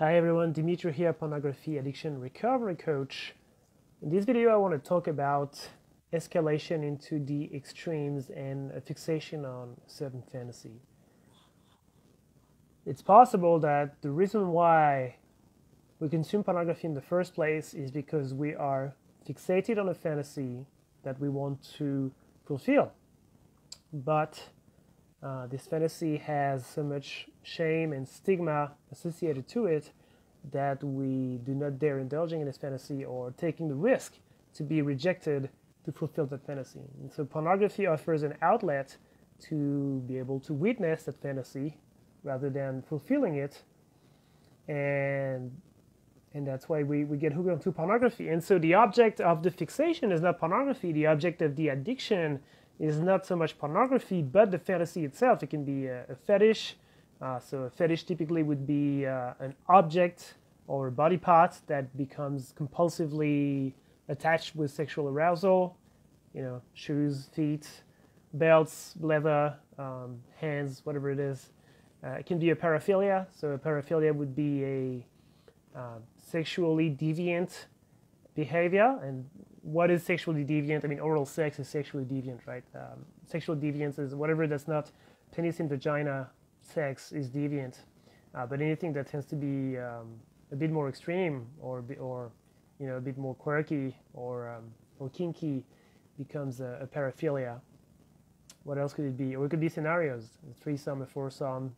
Hi everyone, Dimitri here, Pornography Addiction Recovery Coach. In this video I want to talk about escalation into the extremes and a fixation on a certain fantasy. It's possible that the reason why we consume pornography in the first place is because we are fixated on a fantasy that we want to fulfill. But this fantasy has so much shame and stigma associated to it that we do not dare indulging in this fantasy or taking the risk to be rejected to fulfill that fantasy. And so pornography offers an outlet to be able to witness that fantasy rather than fulfilling it. And that's why we get hooked onto pornography. And so the object of the fixation is not pornography. The object of the addiction is not so much pornography, but the fantasy itself. It can be a fetish. So a fetish typically would be an object or a body part that becomes compulsively attached with sexual arousal. You know, shoes, feet, belts, leather, hands, whatever it is. It can be a paraphilia. So a paraphilia would be a sexually deviant behavior. And what is sexually deviant? I mean, oral sex is sexually deviant, right? Sexual deviance is whatever that's not penis and vagina sex is deviant. But anything that tends to be a bit more extreme or you know, a bit more quirky or kinky becomes a paraphilia. What else could it be? Or it could be scenarios: a threesome, a foursome,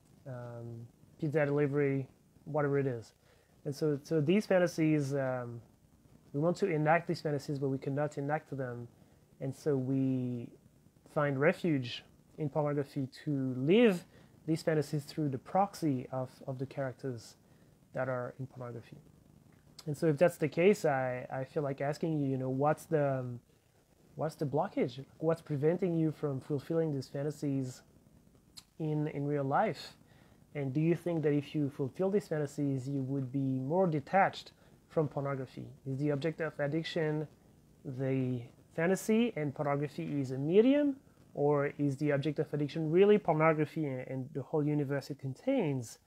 pizza delivery, whatever it is. And so these fantasies, we want to enact these fantasies, but we cannot enact them. And so we find refuge in pornography to live these fantasies through the proxy of the characters that are in pornography. And so if that's the case, I feel like asking you, what's the blockage? What's preventing you from fulfilling these fantasies in real life? And do you think that if you fulfill these fantasies, you would be more detached from pornography? Is the object of addiction the fantasy and pornography is a medium? Or is the object of addiction really pornography and the whole universe it contains,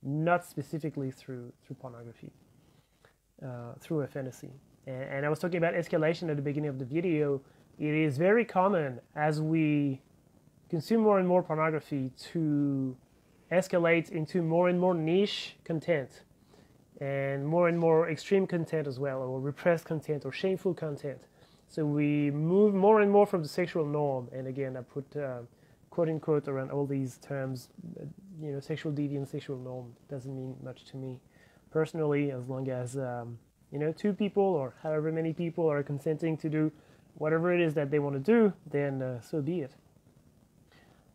not specifically through pornography, through a fantasy? And I was talking about escalation at the beginning of the video. It is very common as we consume more and more pornography to escalate into more and more niche content and more extreme content as well, or repressed content or shameful content. So we move more and more from the sexual norm. And again, I put quote unquote around all these terms. Sexual deviance, sexual norm doesn't mean much to me personally, as long as two people or however many people are consenting to do whatever it is that they want to do, then so be it.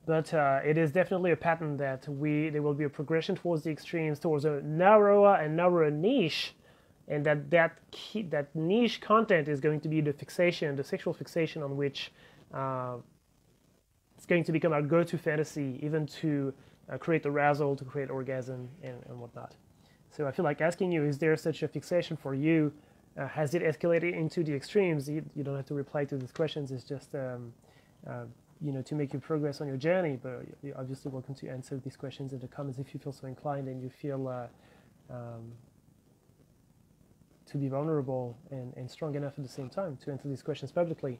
But it is definitely a pattern that there will be a progression towards the extremes, towards a narrower and narrower niche, and that niche content is going to be the fixation, the sexual fixation on which it's going to become our go-to fantasy, even to create arousal, to create orgasm, and whatnot. So I feel like asking you, is there such a fixation for you? Has it escalated into the extremes? You don't have to reply to these questions. It's just to make you progress on your journey, but you're obviously welcome to answer these questions in the comments if you feel so inclined and you feel to be vulnerable and strong enough at the same time to answer these questions publicly.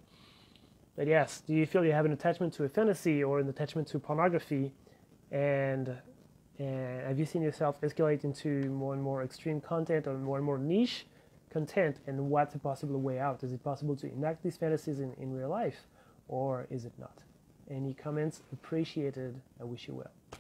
But yes, do you feel you have an attachment to a fantasy or an attachment to pornography, and have you seen yourself escalate into more and more extreme content or more and more niche content, and what's a possible way out? Is it possible to enact these fantasies in real life, or is it not? Any comments appreciated. I wish you well.